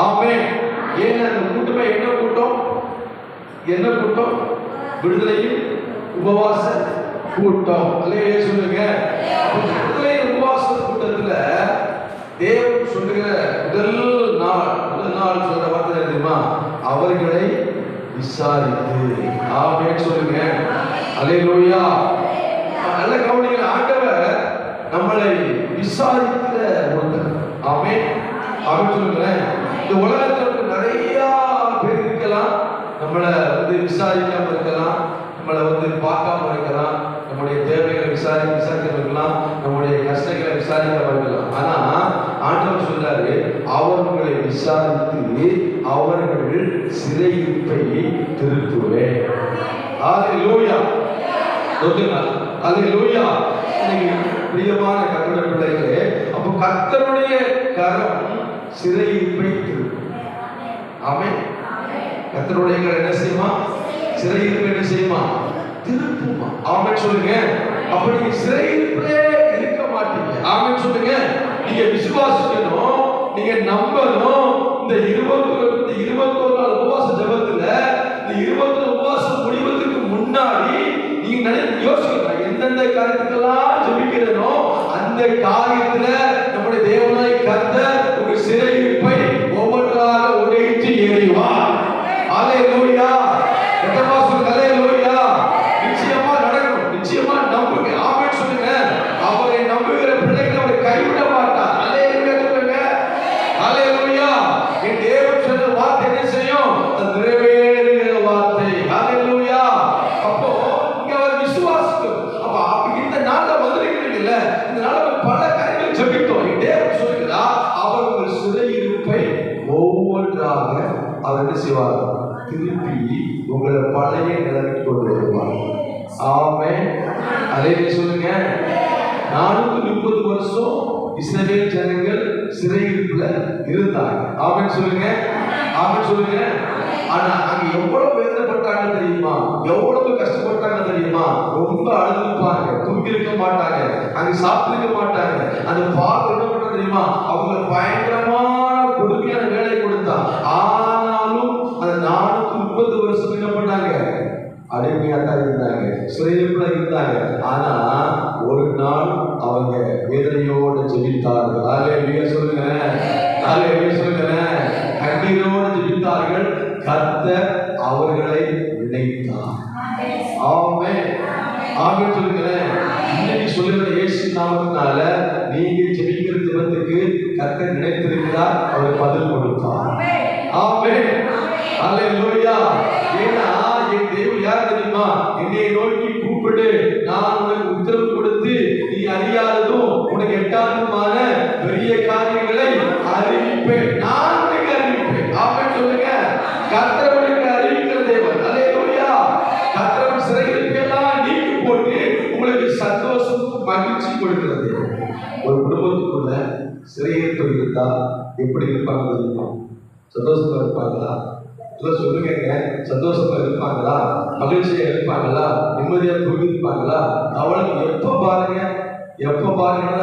ஆமென். ஏன்னா அந்த கூட்டமே என்ன கூட்டம்? என்ன கூட்டம்? விடுதலையின் உபவாச கூட்டம். அல்லேலூயா சொல்லுங்க. விடுதலை உபவாச கூட்டத்துல தேவன் சொல்லுகிற முதல் நாள் சொல்ற வார்த்தை தெரியுமா? அவர்களை விசாரித்து. ஆமென் சொல்லுங்க. அல்லேலூயா. நல்ல கவனிங்க. ஆண்டவர் நம்மளை விசாரிக்கிற ஒருத்தர். ஆமென். ஆமென் சொல்லுங்க. இந்த உலகத்துல நிறைய பேர் இருக்கலாம், நம்மளை விசாரிக்காம இருக்கலாம், நம்மளை பார்க்காம இருக்கலாம், நம்முடைய தேவைகளை விசாரிக்காம இருக்கலாம், நம்முடைய கஷ்டங்களை விசாரிக்காம இருக்கலாம். ஆனா ஆண்டவர் சொல்றாரு, அவர்களை விசாரித்து அவர்கள் சிறையிருப்பை திருத்துவேன். அல்லேலூயா. அல்லேலூயா. பிரியமான கர்த்தருடைய பிள்ளைகளே, அப்போ கர்த்தருடைய கரம் சிறையிருப்பை திருத்தும். ஆமென். கர்த்தருடைய கரம் என்ன செய்யுமா? சிறையிருப்பை என்ன செய்யுமா? திருப்புமா. ஆமென் சொல்லுங்க. அப்ப நீங்க சிறையிருப்பிலே இருக்க மாட்டீங்க. ஆமென் சொல்லுங்க. நீங்க விசுவாசிக்கணும், நீங்க நம்பணும். இந்த 21 நாள் உபவாச ஜெபத்துல, இந்த 21 உபவாசம் முடிவதற்கு முன்னாடி நீங்க யோசிக்கணும், எந்தெந்த காரியத்துக்கெல்லாம் ஜெபிக்கிறனோ அந்த காரியத்துல நம்முடைய தேவனாய் கர்த்தர் உங்க சிறையிருப்பை ஒவ்வொன்றாக உடைத்து எறிவார். அல்லேலூயா. அல்லேலூயா. நிச்சயமா நடக்கும். நிச்சயமா நம்புங்க. ஆமென் சொல்லுங்க. அவரை நம்புகிற பிள்ளைகளை அவர் கைவிட மாட்டார். அல்லேலூயா சொல்லுங்க. அல்லேலூயா. என் தேவன் சொன்ன வார்த்தை என்ன செய்யும்? அது நிறைவேறுகிற வார்த்தை. அல்லேலூயா. அப்போ இங்க அவர் விசுவாசிக்கும். அப்ப இந்த நாள்ல வந்திருக்கிறீங்கல்ல, இந்த நாள்ல பல காரியங்கள் ஜெபித்தோம். என் தேவன் சொல்லுகிறார், அவர் உங்கள் சிறையிருப்பை ஒவ்வொன்றாக அவர் என்ன செய்வார்? திருப்பி உங்களை பழைய நிலைமைக்கு கொண்டு வருவார். ஆமென். அல்லேலூயா சொல்லுங்க. 430 வருஷம் இஸ்ரவேல் ஜனங்கள் சிறையிருப்புல இருந்தாங்க. ஆமென் சொல்லுங்க. ஆமென் சொல்லுங்க. ஆனா அங்க எவ்வளவு வேதனைப்பட்டாங்க தெரியுமா? எவ்வளவு கஷ்டப்பட்டாங்க தெரியுமா? ரொம்ப அழுதுப்பாங்க, தூங்கி இருக்க மாட்டாங்க, அங்க சாப்பிட்டு மாட்டாங்க. அந்த பார்த்து என்ன பண்ண தெரியுமா? அவங்க பயங்கரமான கொடுமையான வேலை கொடுத்தா. ஆனாலும் அந்த 430 வருஷம் என்ன பண்ணாங்க? அடிமையா தான் இருந்தாங்க, சிறையிருப்புல இருந்தாங்க. ஆனா ஒரு நாள் அவங்க வேதனையோடு ஜெபித்தார்கள். அல்லேலூயா சொல்லுங்க. அல்லேலூயா சொல்லுங்க. கண்ணீரோடு ஜெபித்தார்கள். கர்த்தர் அவர்களை நினைத்தார். ஆமென். ஆமென் சொல்லுங்க. இன்னைக்கு சொல்லுகிற இயேசு நாமத்தினால நீங்க ஜெபிக்கிற ஜெபத்துக்கு கர்த்தர் நினைத்திருக்கிறார், அவர் பதில் கொடுத்தார். ஆமென். அல்லேலூயா. ஏன்னா என் தேவன் யார் தெரியுமா? என்னை நோக்கி கூப்பிடு, நான் உனக்கு உத்தரவு கொடுத்து நீ அறியாததும் உனக்கு எட்டாததுமான பெரிய காரியங்களை அறிவிப்பேன். நான் உனக்கு அறிவிப்பேன். ஆமென் சொல்லுங்க. கர்த்தர் உனக்கு அறிவிக்கிற தேவன். அல்லேலூயா. கர்த்தர் சிறையிருப்பெல்லாம் நீக்கி போட்டு உங்களுக்கு சந்தோஷம் மகிழ்ச்சி கொடுக்கிறது. ஒரு குடும்பத்துக்குள்ள சிறையிருப்பு இருந்தா எப்படி இருப்பாங்க தெரியுமா? சந்தோஷமா இருப்பாங்களா? சொல்லுங்க. சந்தோஷமா இருப்பாங்களா? மகிழ்ச்சியா இருப்பாங்களா? நிம்மதியா தூங்கிருப்பாங்களா? அவளுக்கு எப்ப பாருங்க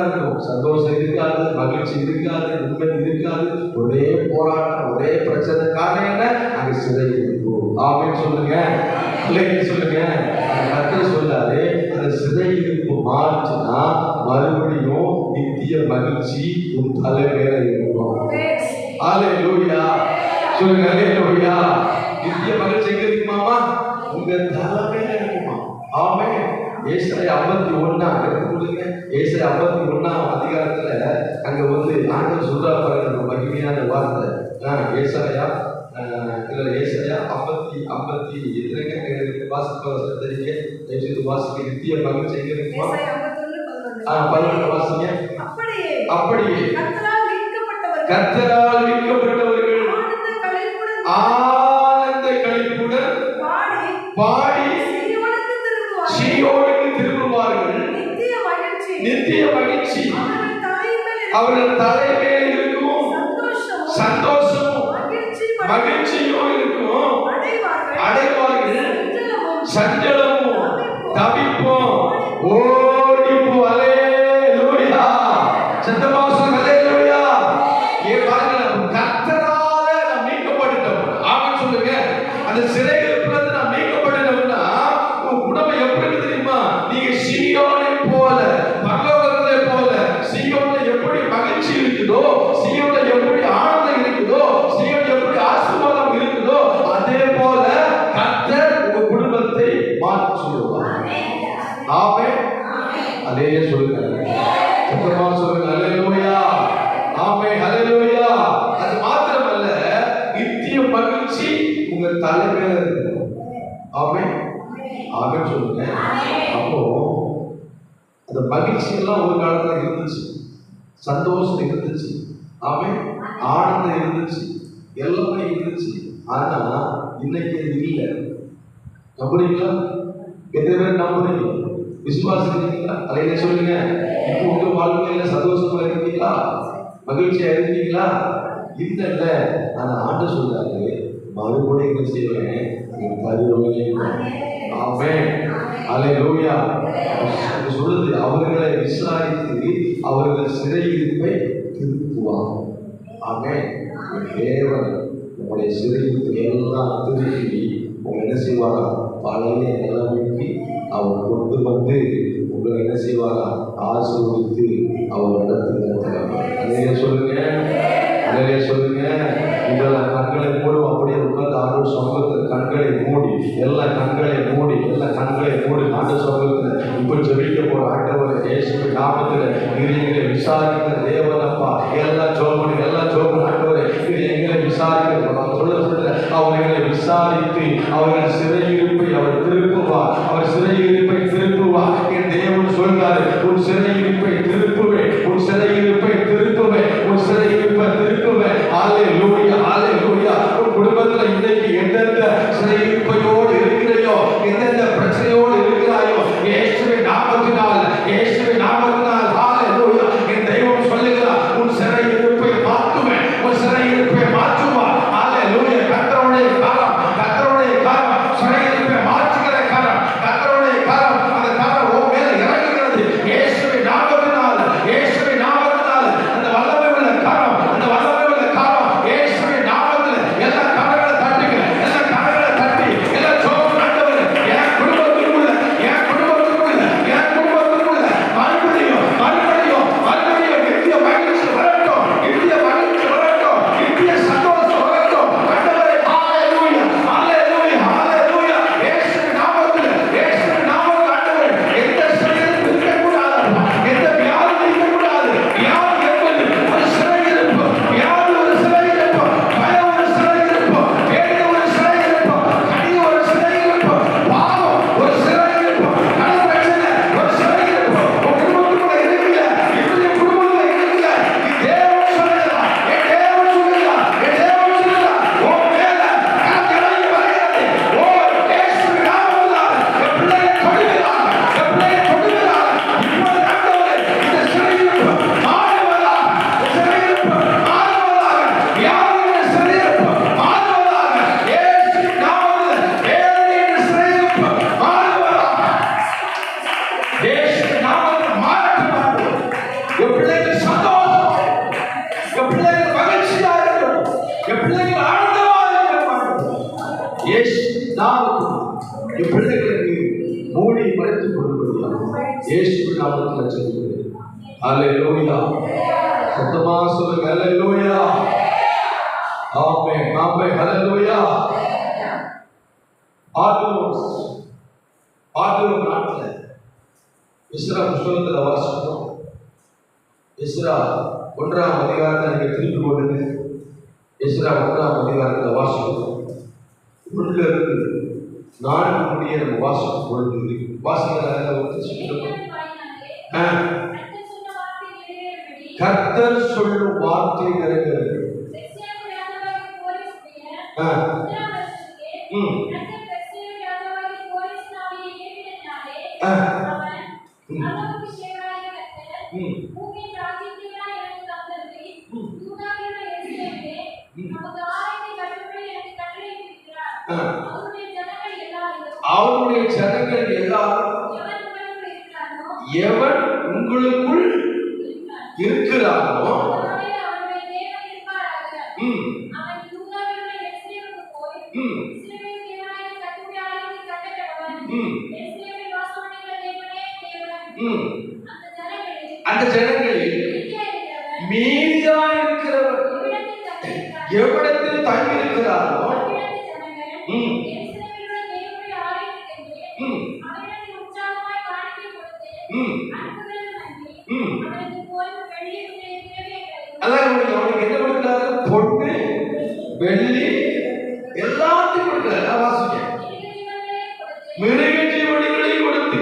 இருக்கும். சந்தோஷம் இருக்காது, மகிழ்ச்சி இருக்காது, நிம்மதி இருக்காது. ஒரே போராட்டம், ஒரே பிரச்சனை. காரணம் என்ன? அங்க சிறை இருக்கும். ஆமென் சொல்லுங்க. சொல்லுங்க. கர்த்தர் சொல்லாரு, அந்த சிறை இருப்பு மாறுச்சுன்னா மறுபடியும் நித்திய மகிழ்ச்சி உன் தலை மேல இருக்கும். அல்லேலூயா சொல்லுங்க. அல்லேலூயா. நித்திய மகிழ்ச்சி எங்க இருக்குமாமா? உங்க தலைமையில இருக்குமா? ஆமென். ஏசாயா 51 எடுத்துக்கொள்ளுங்க. ஏசாயா 51 அதிகாரத்துல அங்க ஆண்டவர் சொல்றாரு பாருங்க, மகிமையான வார்த்தை. ஏசாயா ஏசாயா 50 எத்தனைங்க வாசிக்க வாசிக்க நித்திய மகிழ்ச்சி எங்க இருக்குமா? 11 வாசிங்க. அப்படியே கர்த்தரால் மீட்கப்பட்டவர்கள் ஆனந்த களிப்புடன் பாடி சீயோனுக்கு திரும்புவார்கள். நித்திய மகிழ்ச்சி அவர்கள் தலைமையில் இருக்கும். சந்தோஷமும் மகிழ்ச்சியும் இருக்கும். அடைவார்கள். சஞ்சலமும் தவிப்பும் ஓடிப்போ. அல்லேலூயா. சத்தமா சொல்லுங்க. அல்லேலூயா. ஏ பாருங்க, கர்த்தரால் தலைமையில இருக்கு. ஆமென் ஆமென் சொல்லுங்க. அப்போ அந்த மகிழ்ச்சி எல்லாம் ஒரு காலத்துல இருந்துச்சு, சந்தோஷம் இருந்துச்சு, ஆமென், ஆனந்தம் இருந்துச்சு, எல்லாமே இருந்துச்சு. ஆனா இன்னைக்கு அது இல்லை. நம்புறீங்களா? எத்தனை பேர் நம்புறீங்க? விசுவாசிக்கிறீங்களா? அதையில சொல்லுங்க. இப்போ உங்க வாழ்க்கையில சந்தோஷமா இருக்கீங்களா? மகிழ்ச்சியா இருக்கீங்களா? இல்ல. ஆனா ஆண்டு சொல்றாரு, மறுபடியும் என்ன செய்வேன்? ஆமென் அல்லேலூயா. சொல்லுது, அவர்களை விசாரித்து அவர்கள் சிறையிருப்பை திருப்புவார். ஆமென். தேவன் உங்களுடைய சிறையிருப்பை எல்லாம் திருப்பி உங்க என்ன செய்வாரா? பழைய நிலைமைக்கு அவர் கொண்டு வந்து உங்களை என்ன செய்வாரா? ஆசீர்வதித்து அவர் இடத்துல சொல்லுங்க, அதிலே சொல்லுங்க. உங்களை கண்களை மூடும். அப்படியே உட்கார்ந்து ஆண்டு சமூகத்தில் கண்களை மூடி, எல்லா கண்களை மூடி, எல்லா கண்களை மூடி ஆண்டு சமூகத்தில் இப்போ ஜெபிக்க போற ஆண்டவர் இயேசுவின் நாமத்தில் இது எங்களை விசாரிக்கிற தேவனப்பா. எல்லாம் ஜெபம், எல்லாம் ஜெபம். ஆண்டவரே இது எங்களை விசாரிக்கிற சொல்ல அவர்களை விசாரித்து அவர்கள் சிறையிருப்பை அவர் திருப்புவார். அவர் சிறையிருப்பை திருப்புவார். என் தேவன் சொல்றாரு, உன் சிறையிருப்பை திருப்புவேன், உன் சிறையிருப்பை திருப்புவேன், உன் சிறையிருப்பை திருப்புவேன். ஹல்லேலூயா ஹல்லேலூயா. உன் குடும்பத்துல இன்னைக்கு எந்தெந்த சிறையிருப்பையோடு இருக்கிறையோ, எந்தெந்த பிரச்சனையோடு இருக்கிறாயோ, இயேசுவின் நாமத்தினால், இயேசுவின் நாமத்தினால் ஹல்லேலூயா. என் தெய்வம் சொல்லுகிறார், உன் சிறையிருப்பை மாற்றுவேன், உன் சிறையிருப்பை மாற்றுவார். ஹல்லேலூயா. கர்த்தருடைய காலம், கர்த்தருடைய காலம், சிறையிருப்பை மாற்றுகிற காலம், கர்த்தருடைய காலம். அந்த காலம் உன் மேல இறங்குகிறது. இயேசுவின் நாமத்தினால், இயேசுவின் நாமத்தினால் அந்த வல்லமை உள்ள காலம், அந்த வல்லமை உள்ள காலம் இயேசுவின் நாமத்தில் எல்லா கரங்களை தட்டுங்க, எல்லா கரங்களை தட்டி எல்லா ஜெபம் ஆண்டவரே என் குடும்பத்துக்குள்ள, என் குடும்பத்துக்குள்ள, என் குடும்பத்துக்குள்ள மறுபடியும் மறுபடியும் மறுபடியும் நித்திய மகிழ்ச்சி வரட்டும், நித்திய மகிழ்ச்சி வரட்டும், நித்திய சந்தோஷம் வரட்டும். ஆண்டவரே ஹல்லேலூயா ஹல்லேலூயா ஹல்லேலூயா. இயேசுவின் நாமத்தில், இயேசுவின் நாமத்தில் ஆண்டவரே எந்த சிறையும் இருக்கக்கூடாது, எந்த வியாதி இருக்கக்கூடாது. வியாதி என்பது ஒரு சிறையிருப்பு, வியாதி ஒரு சிறையிருப்பு, பயம் ஒரு சிறையிருப்பு, வேதனை ஒரு சிறையிருப்பு, கனி ஒரு சிறையிருப்பு, பாவம் ஒரு சிறையிருப்பு, கடன் பிரச்சனை ஒரு சிறையிருப்பு. உங்க குடும்பத்துக்குள்ள இருக்குல்ல, இப்படி குடும்பத்துல இருக்குல்ல, நீ தேவன் சொல்லுகிறார், என் தேவன் சொல்லுகிறார், என் தேவன் சொல்லுகிறார், உன் மேல கரம் இறங்கி வருகிறது. ஓ இயேசுவின் நாமத்தினால் என் பிள்ளையை தொடுகிறார், என் பிள்ளையை தொடுகிறார். இப்பொழுது ஆண்டவரே இந்த சிறையிருப்பு மாறுவதாக, சிறையிருப்பு மாறுவதாக, வியாதியின் சிறையிருப்பு மாறுவதாக, இயேசுவின் நாமத்தில் வேதனையின் சிறையிருப்பு மாறுவதாக, இயேசுவின் நாமத்தில் மாறட்டும். என் பிள்ளைகள் சந்தோஷம், என் பிள்ளைகள் மகிழ்ச்சியா இருக்கணும், என் பிள்ளைகள் ஆனந்தமா இருக்கணும். இயேசுவின் நாமத்தில் என் பிள்ளைகளுக்கு மூடி மறைத்துக் கொள்ளும்படியாக இயேசுவின் நாமத்தில் சொல்லுகிறேன். ஹல்லேலூயா. சத்தமா சொல்லுங்க, ஹல்லேலூயா. ஆமென் ஆமென் ஹல்லேலூயா. ஆதூர் நாட்டுல எஸ்ரா புஸ்தகத்துல வாசிக்கிறோம். எஸ்ரா 1ஆம் அதிகாரத்தை நீங்க திருப்பி கொண்டு எஸ்ரா 1ஆம் அதிகாரத்துல வாசிக்கிறோம். 1 இருந்து 4 முடிய நம்ம வாசிக்கும் பொழுது வாசிக்கிறத ஒருத்தர் சொல்லுங்க. கர்த்தர் சொல்லும் வார்த்தை நிறைவேறுகிறது. அவருடைய ஜனங்கள் எல்லாரும் எவன் உங்களுக்குள் இருக்கிறானோ அந்த ஜனங்களில் மீதியா இருக்கிறவர் எவ்விடத்தில் தங்கி இருக்கிறாரோ அதான் அவனுக்கு என்ன கொடுக்கிறாரு? பொண்ணு வெள்ளி எல்லாத்தையும் கொடுக்கிறார். கொடுக்கல, வாசிங்க. மிருக ஜீவன்களையும் கொடுத்து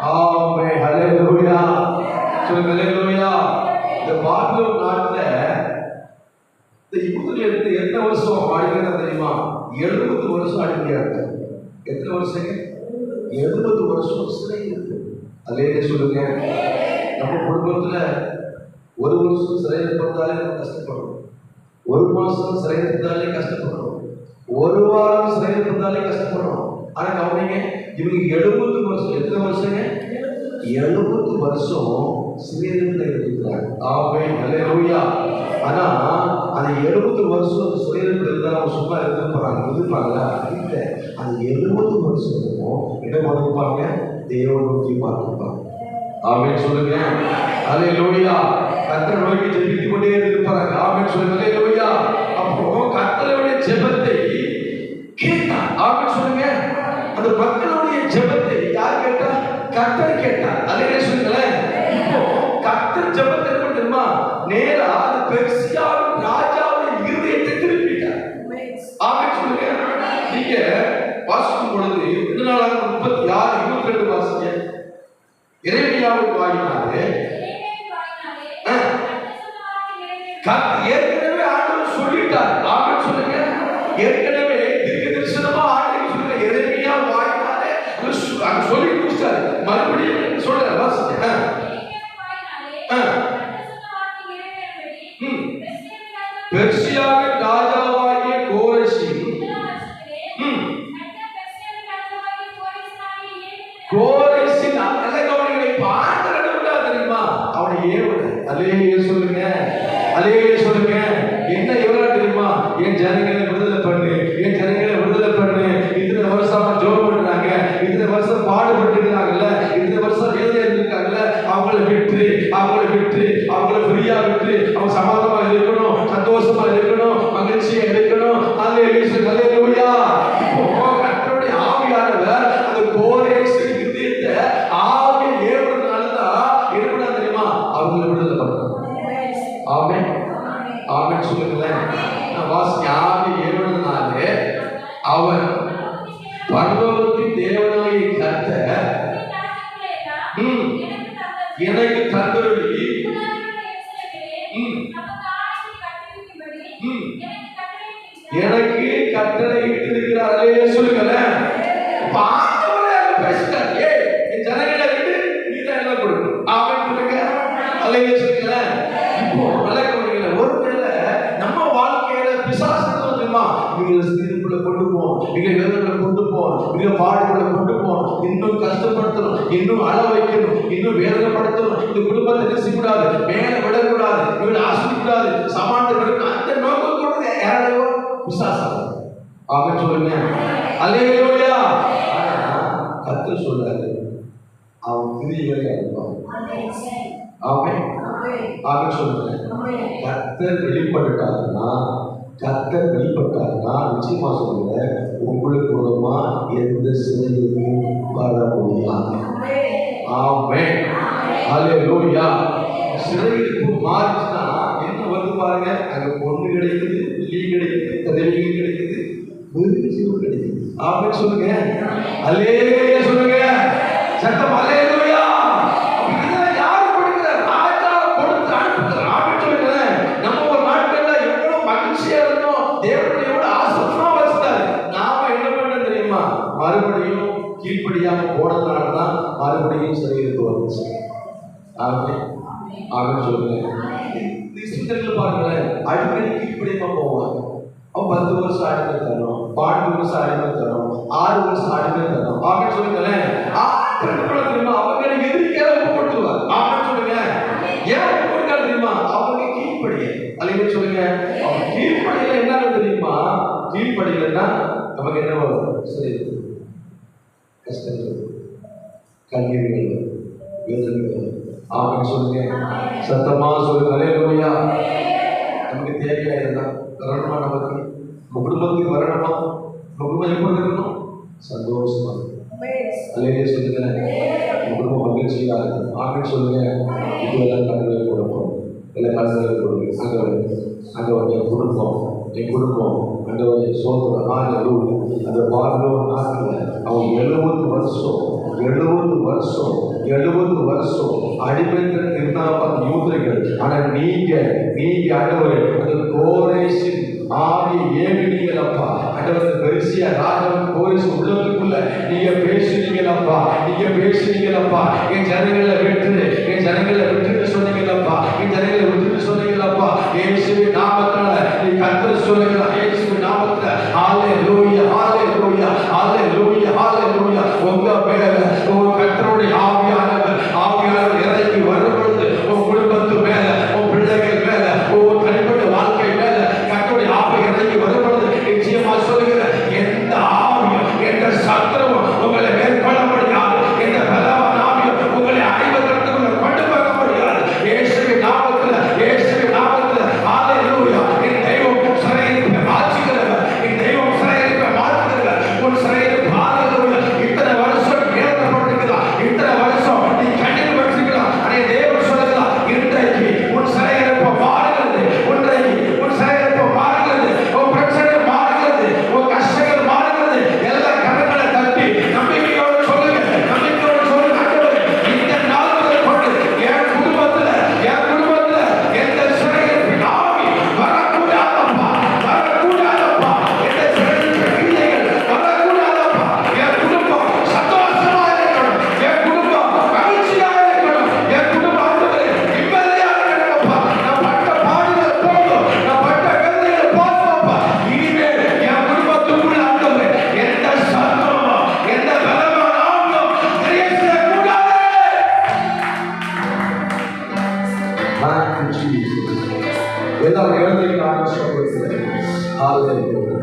ஆமென். ஹல்லேலூயா. சொல்லுங்க ஹல்லேலூயா. இந்த பாபிலோன் நாட்டுல இந்த யூதர்கள் எடுத்து எத்தனை வருஷம் ஆளுங்க தெரியுமா? 70 வருஷம் ஆளுங்க. எத்தனை வருஷங்க? 70 வருஷம் சிறை இருக்கு. அதே சொல்லுங்க. நம்ம குடும்பத்துல ஒரு வருஷம் சிறையில் பார்த்தாலே நம்ம கஷ்டப்படுறோம், ஒரு மாசம் சிறையில் இருந்தாலே கஷ்டப்படுறோம், ஒரு வாரம் சிறையில் இருந்தாலே கஷ்டப்படுறோம். ஆனா கவனிங்க, இவங்க 70 வருஷம், எத்தனை வருஷங்க? 70 வருஷம் சிறையில் இருக்கிறாங்க. ஆமென். ஹல்லேலூயா. ஆனா அந்த 70 வருஷம் சிறையில் இருந்தா அவங்க சும்மா இருப்பாங்களா? இல்ல. அந்த 70 வருஷமும் என்ன பண்ணிருப்பாங்க? தேவனை நோக்கி பார்த்திருப்பாங்க. ஆமென் சொல்லுங்க. ஹல்லேலூயா. கர்த்தரை நோக்கி ஜெபித்துக் கொண்டே இருப்பாங்க. ஆமென் சொல்லுங்க. ஹல்லேலூயா. அப்போ கர்த்தருடைய ஜெபத்தை கேட்டார். ஆமென் சொல்லுங்க. அந்த மக்களுடைய ஜெபத்தை யார் கேட்டா? கர்த்தர் கேட்டார். ஹல்லேலூயா சொல்லுங்களேன். இப்போ கர்த்தர் ஜெபத்தை என்ன தெரியுமா? நேரா அந்த பெர்சியாவின் ராஜாவுடைய இருதயத்தை திருப்பிட்டார். ஆமென் சொல்லுங்க. நீங்க வாசிக்கும் பொழுது 36:22 வாசிங்க. எரேமியாவின் வாயினாலே ஏற்கனவே ஆண்டவர் சொல்லிட்டார். ஆமென் சொல்லுங்க. ஏற்கனவே தீர்க்கதரிசனமா ஆண்டவர் சொல்ற எரேமியா வாயினாலே அது சொல்லி முடிச்சார். மறுபடியும் சொல்ற வாசிங்க. பெர்சியாவின் ராஜாவாகிய கோரேசின் கோரேசின் அலங்கவனை பாண்டறத விட தெரியுமா? அவனை ஏவல. அல்லேலூயா சொல்லுங்க. அல்லேலூயா சொல்லுங்க. என்ன எவ்வளவு தெரியுமா? என் ஜனங்களை விடுதலை பண்ணு, என் ஜனங்களை விடுதலை பண்ணு. இத்தனை வருஷமா ஜோம் பண்றாங்க, இத்தனை வருஷம் பாடுபட்டு இருக்காங்கல்ல, இத்தனை வருஷம் வேதனை இருக்காங்கல்ல, அவங்களை விட்டு அவங்களை ஃப்ரீயா விட்டு அவங்க சமாதானமா இருக்கணும், சந்தோஷமா இருக்கணும், மகிழ்ச்சியா இருக்கணும். அல்லேலூயா. அல்லேலூயா. இப்போ கர்த்தருடைய ஆவியானவர் அந்த கோரேசின் இதயத்தை ஆவி ஏவுறதுனாலதான் என்ன தெரியுமா? அவங்களை விடுதலை பண்றாங்க. ஆமென். ஆமென் சொல்லுங்களேன். நான் வாசி ஆவி ஏவுறதுனாலே அவன் பரலோகத்தின் தேவனாகிய கர்த்தர் எனக்கு தந்தருளி எனக்கு கட்டளை இட்டிருக்கிறார். அல்லேலூயா சொல்லுங்களேன். பாண்டவரே பேசிட்டார். என் ஜனங்களை விட்டு நீ தான் என்ன கொடுக்கணும். ஆமென் சொல்லுங்க. அல்லேலூயா சொல்லுங்களேன். இப்போ நல்ல கவனிங்க. ஒருவேளை நம்ம வாழ்க்கையில பிசாசு தெரியுமா? நீங்க ஸ்திரீக்குள்ள கொண்டு போவோம், நீங்க வேதனைக்குள்ள கொண்டு போவோம், நீங்க பாடுக்குள்ள கொண்டு போவோம், இன்னும் கஷ்டப்படுத்தணும், இன்னும் அழ வைக்கணும், இன்னும் வேதனைப்படுத்தணும், இந்த குடும்பத்தை நெசிக்கூடாது, மேல விடக்கூடாது, இவங்களை ஆசிரியக்கூடாது, சமாளிக்கணும். அந்த நோக்கம் கூட யாரையோ பிசாசு. ஆமென் சொல்லுங்க. அல்லேலூயா. கர்த்தர் சொல்றாரு, அவன் கிரியைகளை அனுப்புவான். ஆமென். ஆமென் சொல்லுங்க. கர்த்தர் வெளிப்பட்டாருன்னா நிச்சயமா சொல்லுங்க, உங்களுக்கு மூலமா எந்த சிறையும் வர முடியாது. ஆமென். அல்லேலூயா. சிறையிருப்பு மாறிச்சுன்னா என்ன வந்து பாருங்க, அங்க பொண்ணு கிடைக்குது, வெள்ளி கிடைக்குது, பதவிகள் கிடைக்குது, வெறும் கிடைக்குது. ஆமென் சொல்லுங்க. அல்லேலூயா சொல்லுங்க. சத்தம் அல்லேலூயா. இதெல்லாம் யாரு கொடுக்கிறார்? ராஜா கொடுத்து அனுப்புகிறார். ஆமென் சொல்லுங்க. நம்ம ஒரு நாட்கள்ல எவ்வளவு மகிழ்ச்சியா இருந்தோம், தேவனுடைய எவ்வளவு ஆசீர்வாதமா வச்சிட்டாரு. நாம என்ன பண்ண தெரியுமா? மறுபடியும் கீழ்ப்படியாம போனதுனாலதான் மறுபடியும் சிறையிருக்கு வந்துச்சு. ஆமென். ஆமென் சொல்லுங்க. இஸ்ரவேல் பாருங்களேன், அடிக்கடி கீழ்ப்படியாம போவாங்க. அவன் 10 வருஷம் அடிமை தரணும், 12 வருஷம் அடிமை தரணும், 6 வருஷம் அடிமை தரணும். ஆமென் சொல்லுங்களேன். தெரியுமா? அவங்க எதிர்க்க ஒப்பு கொடுத்துருவார். ஆமென் சொல்லுங்க. ஏன் ஒப்பு கொடுக்காது தெரியுமா? அவங்க கீழ்ப்படிய. அல்லேலூயா சொல்லுங்க. அவங்க கீழ்ப்படியில என்ன தெரியுமா? கீழ்ப்படியிலன்னா நமக்கு என்ன வரும்? சரி, கஷ்டங்கள், கண்ணீர்கள், வேதனைகள். ஆமென் சொல்லுங்க. சத்தமா சொல்லுங்க. அல்லேலூயா. நமக்கு தேவையா இருந்தா வரணுமா? நமக்கு நம்ம குடும்பத்துக்கு வரணுமா? நம்ம குடும்பம் எப்படி இருக்கணும்? சந்தோஷமா இருக்கணும். அல்லேலூயா சொல்லுங்க. நம்ம குடும்பம் மகிழ்ச்சியா இருக்கணும். ஆமென் சொல்லுங்க. இதுவெல்லாம் கடவுளை கண்களை கொடுங்க. ஆண்டவர் என் குடும்பம் ஆண்டவரை சோதனை அந்த பார்வை நாட்டில் அவங்க 70 வருஷம் அடிமைகள் இருந்தால் யூதர்கள். ஆனால் நீங்க ஆண்டவரை அந்த கோரேசின் ஆவி ஏவினீங்களப்பா. ஆண்டவர் பெருசியா ராஜன் கோரேஸ் உள்ளதுக்குள்ள நீங்க பேசுனீங்களப்பா. என் ஜனங்களை விட்டு சொன்னீங்களப்பா. இயேசுவின் நாமத்தால நீ கர்த்தர் சொல்லுகிறார். இயேசுவின் நாமத்துல ஹalleluya உங்க மேல உங்க கர்த்தருடைய ஆவியானவர் இறங்கி வரும்பொழுது உங்க குடும்பத்து மேல உங்க பிள்ளைகள் மேல உங்க தனிப்பட்ட வாழ்க்கை மேல கர்த்தருடைய ஆவி இறங்கி வரும்பொழுது நிச்சயமா சொல்லுகிறேன், எந்த ஆவியும் எந்த சத்துருவும் உங்களை மேற்கொள்ள முடியாது. எந்த பலவான ஆவியும் உங்களை அடைவதற்கு கொண்டு போக முடியாது. இயேசுவின் நாமத்துல ஹalleluya. என் தெய்வம் சிறையிருப்பை மாற்றுகிறவர். உன் சிறையிருப்பு ஹalleluya. இத்தனை வருஷம் வேதனைப்பட்டிருக்கிறார். இத்தனை வருஷம் நீ கண்ணீர் வச்சிருக்கிறார். அதே தேவன் சொல்லுகிறார், இன்றைக்கு உன் சிறையிருப்பு மாறுகிறது. உன் சிறையிருப்பு மாறுகிறது. உன் பிரச்சனை மாறுகிறது. உன் கஷ்டங்கள் மாறுகிறது. எல்லா கரங்களை தட்டி நம்பிக்கையோடு சொல்லுங்க. ஆண்டவரே, இந்த நாள் முதல் கொண்டு என் குடும்பத்துல எந்த சிறையிருப்பின் ஆவி வரக்கூடாதப்பா. எந்த சிறையிருப்பின் கிரியைகள் வரக்கூடாதப்பா. என் குடும்பம் சந்தோஷமா இருக்கணும். என் குடும்பம் மகிழ்ச்சியா இருக்கணும். என் குடும்பம் ஆண்டவரே நிம்மதியா இருக்கணும்ப்பா. நான் பட்ட பாடுகள் போதும். நான் பட்ட வேதனைகள் போதும்ப்பா. இனிமேல் என் குடும்பத்துக்குள்ள ஆண்டவரே எந்த சத்தமோ எந்த பலமான ஆவியும் கிரியை செய்யக்கூடாது. எல்லாரும் எழுதி நான் சொல்கிறேன். ஹalleluya.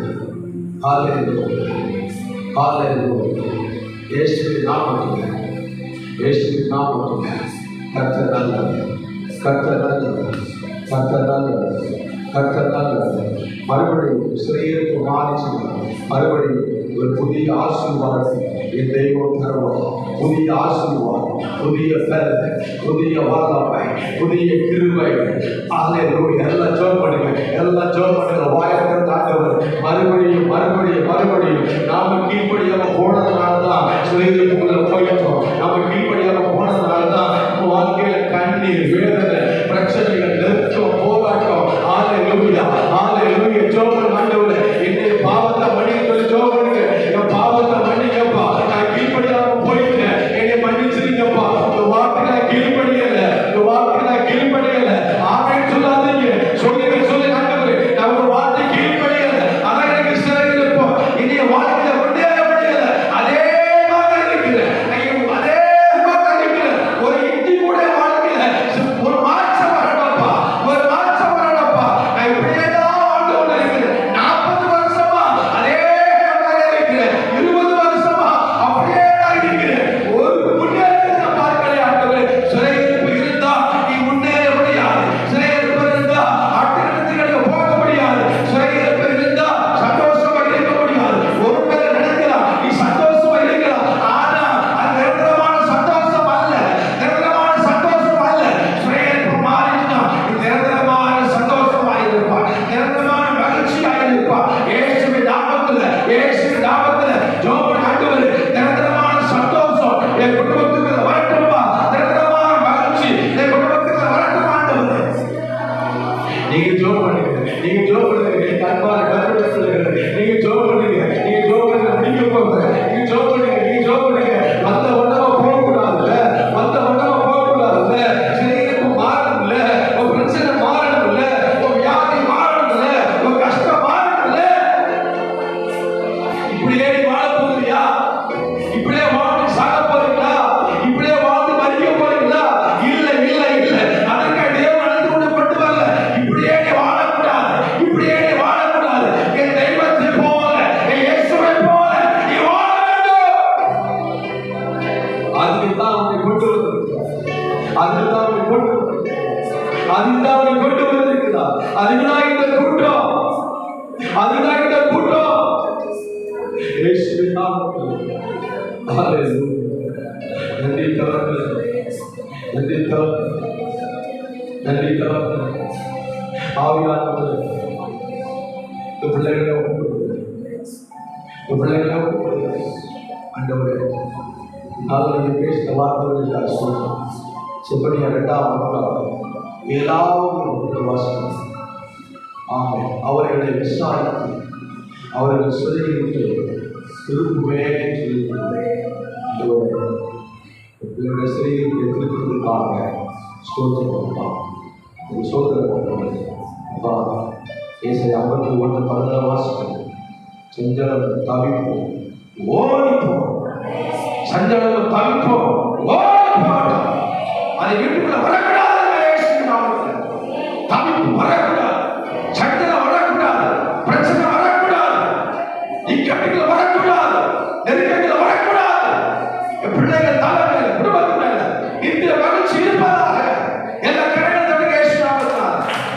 இயேசுவின் நாமத்தில் கர்த்தர் நல்லவர். மறுபடியும் சிறையிருப்பு மாறிச்சு. மறுபடியும் ஒரு புதிய ஆசீர்வாதம் என் தெய்வம் தருவார். புதிய ஆசீர்வாதம், புதிய பலன், புதிய வல்லமை, புதிய கிருபை. ஹalleluya. எல்லாம் ஜெபம் பண்ணுங்க. வாயத்தின் ஆண்டவர் மறுபடியும் நாம கீழ்ப்படியாம போனதுனாலதான் சிறையிருப்புக்குள்ள போயிட்டோம். நாம கீழ்ப்படியாம போனதுனாலதான் நம்ம வாழ்க்கையில கண்ணீர், வேதனை, பிரச்சனைகள், நெருக்கம், போராட்டம். ஹalleluya. ஜெபம் ஆண்டவரே, என்னுடைய பாவத்தை மன்னிக்க சொல்லி ஜெபம் பண்ணுங்க. என் பாவத்தை மன்னிங்கப்பா. நான் கீழ்ப்படியாம போயிட்டேன், என்னை மன்னிச்சிருங்கப்பா. இந்த வார்த்தை நான் கீழ்ப்படியல. ஆமென் சொல்லாதீங்க. சொல்லி ஆண்டவரே, நான் ஒரு வார்த்தை கீழ்ப்படியல. அதான் எனக்கு சிறையிருப்பு. இனி வாழ்க்கையில ஒன்றே முடியல. அதே மாதிரி இருக்கிறேன். ஒரு இஞ்சி கூட வாழ்க்கையில ஒரு மாற்றம் வரணும்ப்பா. நான் இப்படியே தான் வாழ்ந்து கொண்டு இருக்கிறேன். 40 வருஷமா அதே மாதிரி இருக்கிறேன். 20 வருஷமா அப்படியே தான் இருக்கிறேன். ஒரு முன்னேற்றத்தை பார்க்கலையே ஆண்டவரே. சிறையிருப்பு இருந்தா நீ முன்னேற முடியாது. சிறையிருப்பு இருந்தா அடுத்த இடத்துக்கு போக முடியாது. சிறையிருப்பு இருந்தா சந்தோஷமா இருக்க முடியாது. ஒரு பேர் நினைக்கலாம் நீ சந்தோஷமா இருக்கலாம். ஆனா அது நிரந்தரமான சந்தோஷம் அல்ல. சிறையிருப்பு மாறினா நிரந்தரமான சந்தோஷமா இருப்பா. நிரந்தரமான மகிழ்ச்சியா இருப்பா. இயேசுவின் நாமத்துல ஜெபம் ஆண்டவரே, நிரந்தரமான சந்தோஷம் என் குடும்பத்துக்கு வரட்டும்பா. நிரந்தரமான மகிழ்ச்சி என் குடும்பத்துக்கு வரட்டும் ஆண்டவரே. நீங்க ஜெபம் பண்ணுங்க. அன்பான கர்த்தருடைய பிள்ளைகளே, நீங்க ஜெபம் பண்ணுங்க. நீங்க போங்க. நீங்க ஜெபம் பண்ணுங்க. வந்த உடனே போகக்கூடாதுல்ல. சிறையிருப்பு மாறணும்ல. உன் பிரச்சனை மாறணும்ல. உன் வியாதி மாறணும்ல. உன் கஷ்டம் மாறணும்ல. இப்படியே வாழ போறியா? இப்படியே வாழ்ந்து சாக போறீங்களா? இப்படியே வாழ்ந்து மறிக்க போறீங்களா? இல்ல. அதற்காக தேவன் அழைத்து கொண்டு கொண்டு வரல. இப்படியே நீ வாழக்கூடாது. என் தெய்வத்தை போல, என் இயேசுவை போல நீ வாழ வேண்டும். அதுதான் உன்னை கொண்டு வந்திருக்கிறார். அதுதான் இந்த கூட்டம். இயேசுவின் நாமத்தில் ஹalleluya. நன்றி தரங்கள். நன்றி தகப்பனே. ஆவியானவரே, இந்த பிள்ளைகளை ஒப்புக்கொடுக்கிறேன். இந்த பிள்ளைகளை ஒப்புக்கொடுக்கிறேன். ஆண்டவரே, நாளைக்கு பேசின வார்த்தைகளுக்காக சொல்றேன். செப்பனியா 2 7 வாசகம். ஆமாம், அவர்களை விசாரித்து அவர்கள் சொல்லிவிட்டு திரும்பவே சொல்லிவிட்டு சிறையில் திருப்பதற்காக சோதனை சோதனை அப்பா ஏசை 51 வாசகம். செஞ்சலம் தவிப்போம், ஓடிப்போம். சஞ்சலம் தவிப்போம், ஓடிப்போம். அதை வீட்டுக்குள்ள வரக்கூடாது. தவிப்பு வரக்கூடாது, சஞ்சலம் வரக்கூடாது, பிரச்சனை வரக்கூடாது, இக்கட்டுகள் வரக்கூடாது, நெருக்கங்கள் வரக்கூடாது. என் பிள்ளைகள் தலைமையில குடும்பத்தினர் இந்த மகிழ்ச்சி இருப்பதாக எல்லா கடைகள் தடுக்க ஏசுனார்.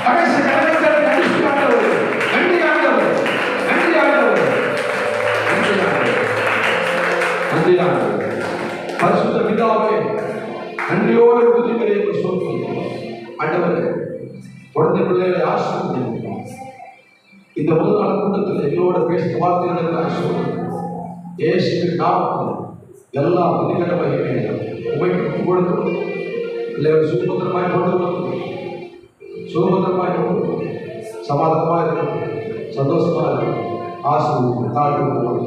கடைசி கடைகள் நடிச்சு காட்டவர். நன்றி ஆண்டவர், நன்றி ஆண்டவர், நன்றி ஆண்டவர், நன்றி ஆண்டவர். பரிசுத்த பிதாவே, நன்றியோடு துதிக்கிறேன். ஆண்டவரே, குழந்தை பிள்ளைகளை ஆசீர்வதிக்கிறோம். இந்த முதல் நாள் கூட்டத்தில் எங்களோட பேசின வார்த்தைகளுக்கு ஆசீர்வதிக்கிறோம். இயேசுவின் நாமத்தில் எல்லா துணிகர மகிமையும் உமைக்கு கொடுத்து பிள்ளைகள் சுதந்திரமாய் கொண்டு சுதந்திரமாய் கொண்டு சமாதானமாக இருக்கும், சந்தோஷமாக இருக்கும். ஆசீர்வதிக்கும் தாழ்வு போது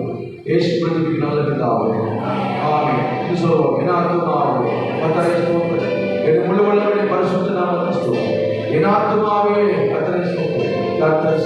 இயேசு பிரதிக்கு நல்ல பிதாவே, ஆமென். இது சொல்லுவோம். என் ஆத்துமாவே கர்த்தரை ஸ்தோத்திரி, என் முழு வல்லமையுடைய பரிசுத்த நாமத்தை ஸ்தோத்திரி. என் ஆத்துமாவே கர்த்தரை ஸ்தோத்திரி. கர்த்தர்